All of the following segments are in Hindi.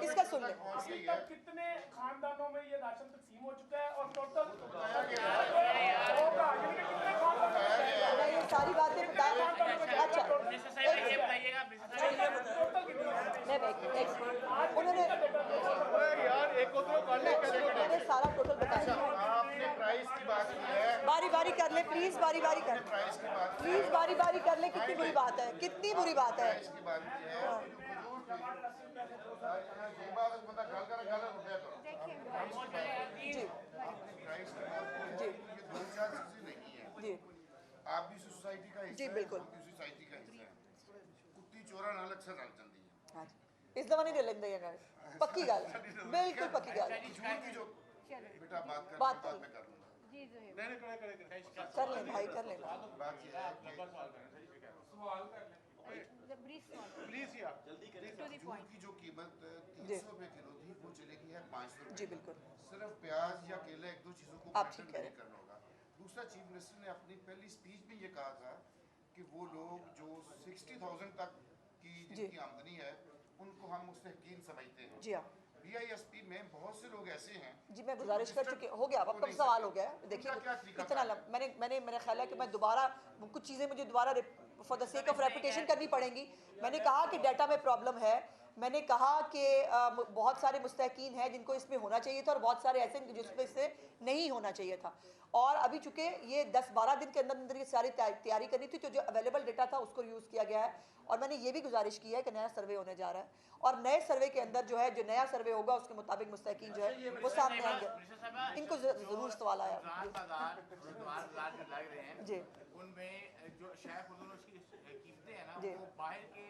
इसका सुन ले। अभी तक कितने खानदानों में ये राशन तकसीम हो चुका है और टोटल कितने खानदानों ये सारी बातें बता। अच्छा उन्होंने सारा टोटल बताया। आपने प्राइस की बात की है, बारी बारी कर ले प्लीज, बारी बारी कर, प्राइस की बात प्लीज बारी बारी कर ले। कितनी बुरी बात है, कितनी बुरी बात है। प्राइस की बात की है। ये बात बंदा गल कर रुपया करो। जी प्राइस की बात जी ये दो चार चीजें नहीं है। जी आप भी सोसाइटी का हिस्सा जी, है, बिल्कुल। हम भी सोसाइटी का हिस्सा है। कुत्ती चोरा नाल अक्सर रल जाती है। हाँ जी, इस दफा नहीं ले लेंगे ये गल, पक्की गल, बिल्कुल पक्की गल। झूठ की जो बेटा बात कर बात बाद में कर लूंगा। कर ले भाई, कर ले। बात ये है कि झूठ की जो कीमत 300 रुपए किलो थी वो चलेगी है 500 रुपए। जी बिल्कुल, सिर्फ प्याज या केला एक दो चीजों को आप ठीक कह रहे नहीं करना होगा। दूसरा, चीफ मिनिस्टर ने अपनी पहली स्पीच में ये कहा था कि वो लोग जो 60,000 तक की जिनकी आमदनी है उनको हम मुस्तहकीन समझते हैं। जी हाँ BISP में बहुत से लोग ऐसे हैं। जी, मैं गुजारिश कर चुकी हो गया, अब कब सवाल हो गया। देखिए इतना मैंने मेरा ख्याल है कि मैं दोबारा कुछ चीज़ें मुझे दोबारा for the sake of reputation करनी पड़ेंगी। मैंने कहा कि डाटा में प्रॉब्लम है, मैंने कहा कि बहुत सारे मुस्तहकीन हैं जिनको इसमें होना चाहिए था और बहुत सारे ऐसे जिसमें इससे नहीं होना चाहिए था। और अभी चूँकि ये 10-12 दिन के अंदर अंदर ये सारी तैयारी करनी थी, तो जो अवेलेबल डेटा था उसको यूज़ किया गया है। और मैंने ये भी गुजारिश की है कि नया सर्वे होने जा रहा है और नए सर्वे के अंदर जो है, जो नया सर्वे होगा उसके मुताबिक मुस्तहकीन जो है वो सामने आएंगे। इनको ज़रूर सवाल आया जी, उनमें जो शेफ उसकी कीमतें हैं ना जी, वो बाहर के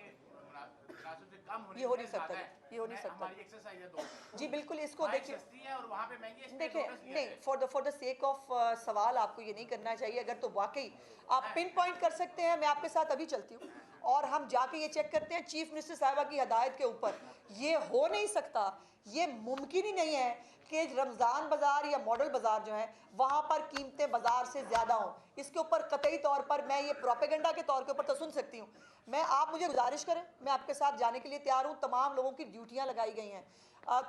मुनासिब से कम होने ये हो नहीं सकता, ये हो नहीं सकता। हमारी एक्सरसाइज है दो जी बिल्कुल, इसको देखिए, सस्ती है और वहाँ पे महंगी है। देखिए नहीं, फॉर द सेक ऑफ सवाल आपको ये नहीं करना चाहिए। अगर तो वाकई आप पिन पॉइंट कर सकते हैं, मैं आपके साथ अभी चलती हूँ और हम जाके ये चेक करते हैं चीफ मिनिस्टर साहिबा की हदायत के ऊपर। ये हो नहीं सकता, ये मुमकिन ही नहीं है कि रमज़ान बाज़ार या मॉडल बाज़ार जो है वहाँ पर कीमतें बाज़ार से ज़्यादा हों। इसके ऊपर कतई तौर पर मैं ये प्रोपेगेंडा के तौर के ऊपर तो सुन सकती हूँ। मैं, आप मुझे गुजारिश करें, मैं आपके साथ जाने के लिए तैयार हूँ। तमाम लोगों की ड्यूटियाँ लगाई गई हैं।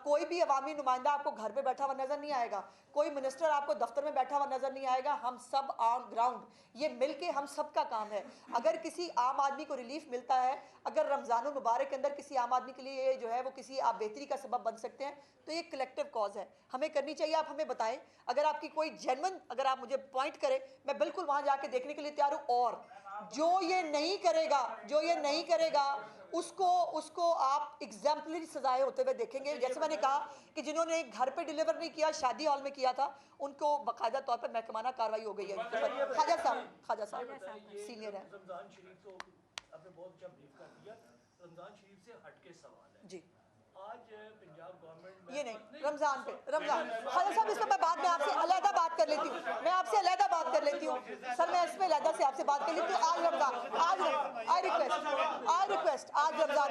कोई भी अवामी नुमाइंदा आपको घर पे बैठा हुआ नज़र नहीं आएगा, कोई मिनिस्टर आपको दफ्तर में बैठा हुआ नज़र नहीं आएगा। हम सब ऑन ग्राउंड, ये मिलके हम सब का काम है। अगर किसी आम आदमी को रिलीफ मिलता है, अगर रमज़ानुल मुबारक के अंदर किसी आम आदमी के लिए जो है वो किसी आप बेहतरी का सबब बन सकते हैं, तो ये कलेक्टिव कॉज है, हमें करनी चाहिए। आप हमें बताएं, अगर आपकी कोई जेन्युइन, अगर आप मुझे पॉइंट करें, मैं बिल्कुल वहाँ जाके देखने के लिए तैयार हूँ। और जो ये नहीं करेगा, जो ये नहीं करेगा उसको आप एग्जाम्पलरी सजाएं होते हुए देखेंगे। जैसे मैंने कहा कि जिन्होंने घर पे डिलीवर नहीं किया, शादी हॉल में किया था, उनको बाकायदा तौर पर महकमाना कार्रवाई हो गई है। ख्वाजा साहब सीनियर है। रमजान शरीफ तो आपने बहुत अच्छा ब्रीफ कर दिया। रमजान शरीफ से हटके सवाल है जी, आज पंजाब गवर्नमेंट ये नहीं रमजान पे, रमजान ख्वाजा साहब इस पर मैं बाद में आपसे अलहदा बात कर लेती हूँ, मैं आपसे अलहदा बात कर लेती हूँ सर, मैं इस पर अलहदा से आपसे बात कर लेती हूँ। आज रमजान, आज आई रिक्वेस्ट आज रमजान,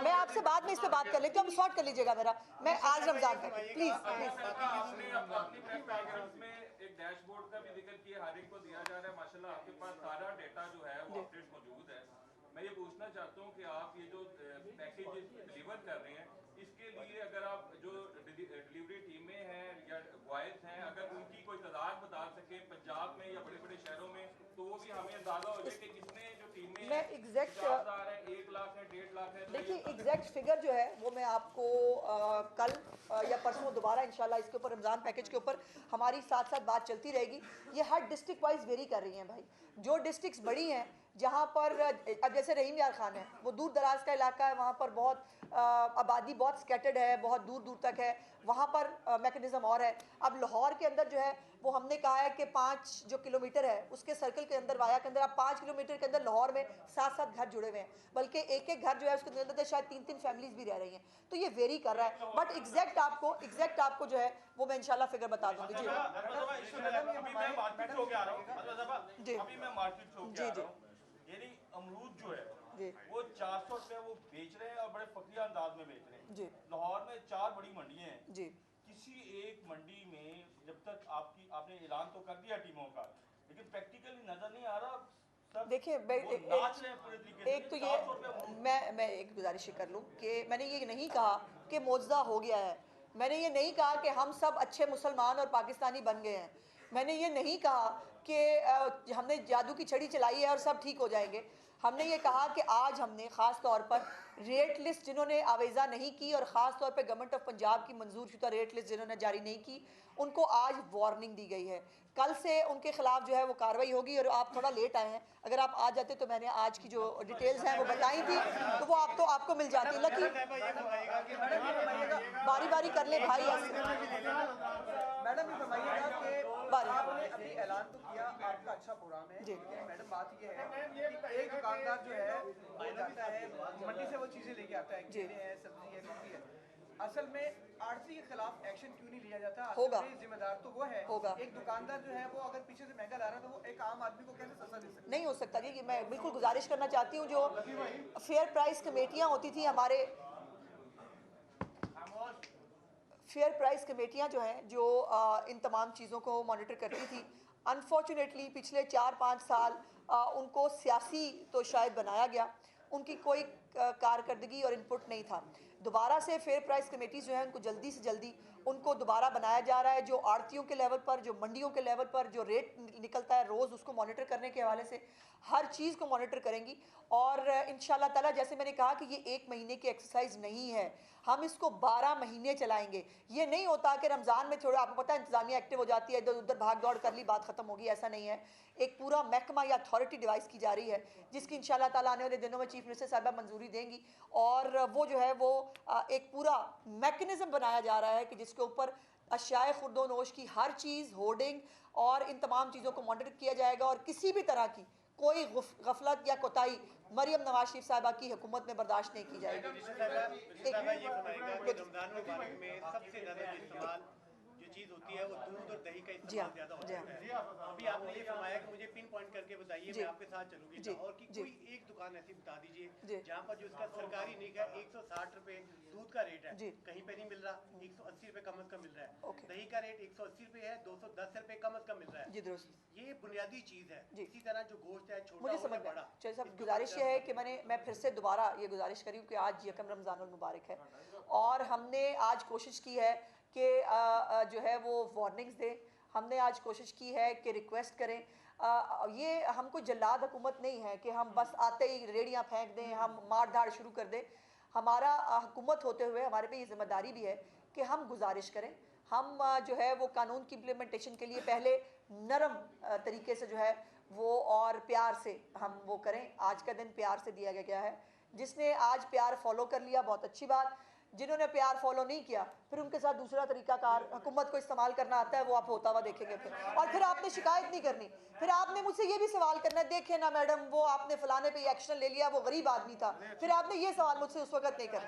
मैं आपसे बाद में इस पर बात कर लेती हूँ, आप सॉर्ट कर लीजिएगा मेरा, मैं आज रमजान का प्लीज। एक डैशबोर्ड का भी जिक्र किया, हर एक को दिया जा रहा है। माशाल्लाह आपके पास सारा डेटा जो है वो अपडेट मौजूद है। मैं ये पूछना चाहता हूँ कि आप ये जो पैकेज डिलीवर कर रहे हैं, इसके लिए अगर आप जो डिलीवरी टीमें हैं या बॉयज हैं, अगर उनकी कोई तादाद बता सके पंजाब में या बड़े बड़े शहरों में, तो वो भी हमें अंदाजा हो जाए कि कितने जो टीमें मैं एग्जैक्ट 50,000 है, 1 लाख है, 1.5 लाख है। देखिए एग्जैक्ट फिगर जो है वो मैं आपको कल या परसों दोबारा इंशाल्लाह इसके ऊपर, रमज़ान पैकेज के ऊपर हमारी साथ साथ बात चलती रहेगी। ये हर डिस्ट्रिक्ट वाइज वेरी कर रही हैं भाई। जो डिस्ट्रिक्ट्स बड़ी हैं, जहाँ पर अब जैसे रहीम यार खान है, वो दूर दराज का इलाका है, वहाँ पर बहुत आबादी बहुत स्कैटर्ड है, बहुत दूर दूर तक है, वहाँ पर मैकेनिज़्म और है। अब लाहौर के अंदर जो है वो हमने कहा है कि 5 जो किलोमीटर है उसके सर्कल के अंदर, वाया के अंदर, अब 5 किलोमीटर के अंदर लाहौर में 7-7 घर जुड़े हुए हैं, बल्कि एक एक घर जो है उसके अंदर शायद 3-3 फैमिलीज भी रह रही हैं। तो ये वेरी कर रहा है, बट एग्जैक्ट आपको जो है वो मैं इंशाल्लाह फिगर बता दूंगी। जी जी यानी अमरूद जो है जी वो 400 रुपये वो बेच रहे हैं और बड़े फकीर अंदाज में बेच रहे हैं जी। लाहौर में 4 बड़ी मंडियां हैं जी। किसी एक मंडी में जब तक आपने ऐलान तो कर दिया टीमों का, लेकिन प्रैक्टिकली नजर नहीं आ रहा देखिए नाच रहे हैं पूरे तरीके से। एक तो ये मैं एक गुजारिश कर लूँ कि मैंने ये नहीं कहा कि मौजूदा हो गया है, मैंने ये नहीं कहा कि हम सब अच्छे मुसलमान और पाकिस्तानी बन गए हैं, मैंने ये नहीं कहा कि हमने जादू की छड़ी चलाई है और सब ठीक हो जाएंगे। हमने ये कहा कि आज हमने ख़ास तौर पर रेट लिस्ट जिन्होंने आवेज़ा नहीं की और ख़ास तौर पे गवर्नमेंट ऑफ पंजाब की मंजूर शुदा रेट लिस्ट जिन्होंने जारी नहीं की, उनको आज वार्निंग दी गई है। कल से उनके खिलाफ जो है वो कार्रवाई होगी। और आप थोड़ा लेट आए हैं, अगर आप आ जाते तो मैंने आज की जो डिटेल्स हैं वो बताई थी, तो वो आपको मिल जाती। लकी बारी बारी कर ले भाई ऐसे। मैडम ये फरमाइएगा कि बारी। आपने अभी ऐलान तो किया आपका अच्छा प्रोग्राम है, जी। लेकिन मैडम बात ये है कि एक दुकानदार जो है वो जाता है मंडी से वो चीज़ें लेके आता है, जी। केले हैं, सब्जी है, सब्जी है। असल में आड़ती के खिलाफ एक्शन क्यों नहीं लिया जाता? असल होगा। में जिम्मेदार तो वो है। होगा। एक दुकानदार जो है वो अगर पीछे से महंगा ला रहा है तो वो एक आम आदमी को कैसे सस्ता दे सकता है? नहीं हो सकता जी। मैं बिल्कुल गुजारिश करना चाहती हूँ, जो फेयर प्राइस कमेटियाँ होती थी हमारे, फेयर प्राइस कमेटियाँ जो हैं जो इन तमाम चीज़ों को मॉनिटर करती थी, अनफॉर्चुनेटली पिछले 4-5 साल उनको सियासी तो शायद बनाया गया, उनकी कोई कारकर्दगी और इनपुट नहीं था। दोबारा से फेयर प्राइस कमेटीज़ जो हैं उनको जल्दी से जल्दी उनको दोबारा बनाया जा रहा है, जो आड़तियों के लेवल पर, जो मंडियों के लेवल पर जो रेट निकलता है रोज़ उसको मॉनिटर करने के हवाले से हर चीज़ को मॉनिटर करेंगी। और इंशाल्लाह ताला जैसे मैंने कहा कि ये 1 महीने की एक्सरसाइज नहीं है, हम इसको 12 महीने चलाएंगे। ये नहीं होता कि रमज़ान में थोड़ा, आपको पता है इंतज़ामिया एक्टिव हो जाती है, इधर उधर भाग दौड़ कर ली, बात ख़त्म होगी, ऐसा नहीं है। एक पूरा महकमा या अथॉरिटी डिवाइस की जा रही है जिसकी इंशाल्लाह ताला आने वाले दिनों में चीफ मिनिस्टर साहबा मंजूरी देंगी, और वो जो है वो एक पूरा मैकेनिज़्म बनाया जा रहा है कि जिसके ऊपर अशियाए खुर्दोनोश की हर चीज़, होर्डिंग और इन तमाम चीज़ों को मॉनिटर किया जाएगा, और किसी भी तरह की कोई गफलत या कोताही मरियम नवाज शरीफ साहबा की हुकूमत में बर्दाश्त नहीं की जाएगी। रमजान मुबारक में सबसे ज्यादा इस्तेमाल जो चीज होती है वो दूध और दही का इस्तेमाल ज्यादा होता है। अभी आपने ये फरमाया कि मुझे पिन पॉइंट करके बताइए, मैं आपके साथ चलूंगी। और कि कोई एक दुकान ऐसी बता दीजिए जहाँ पर जो इसका सरकारी निक है 160 रुपए दूध का रेट है, कहीं पे नहीं मिल रहा, 180 रुपए कम से कम मिल रहा है। दही का रेट 180 रुपए है, 210 रुपए कम से कम मिल रहा है। ये बुनियादी चीज है। इसी तरह जो गोश्त है छोटा मुझे समझ बड़ा। चलिए साहब, गुजारिश ये है कि मैं फिर से दोबारा ये गुजारिश करी हूँ कि आज यकम रमज़ानुल मुबारक है, और हमने आज कोशिश की है कि जो है वो वार्निंग्स दें। हमने आज कोशिश की है कि रिक्वेस्ट करें। ये हम कोई जल्लाद हुकूमत नहीं है कि हम बस आते ही रेड़ियाँ फेंक दें, हम मार धाड़ शुरू कर दें। हमारा हुकूमत होते हुए हमारे पे ये जिम्मेदारी भी है कि हम गुजारिश करें। हम जो है वो कानून की इम्प्लीमेंटेशन के लिए पहले नरम तरीके से जो है वो और प्यार से हम वो करें। आज का दिन प्यार से दिया गया है। जिसने आज प्यार फॉलो कर लिया बहुत अच्छी बात, जिन्होंने प्यार फॉलो नहीं किया फिर उनके साथ दूसरा तरीकाकार हुकूमत को इस्तेमाल करना आता है, वो आप होता हुआ देखेंगे फिर। और फिर आपने शिकायत नहीं करनी, फिर आपने मुझसे ये भी सवाल करना है, देखे ना मैडम वो आपने फलाने पे एक्शन ले लिया, वो गरीब आदमी था, फिर आपने ये सवाल मुझसे उस वक्त नहीं करना।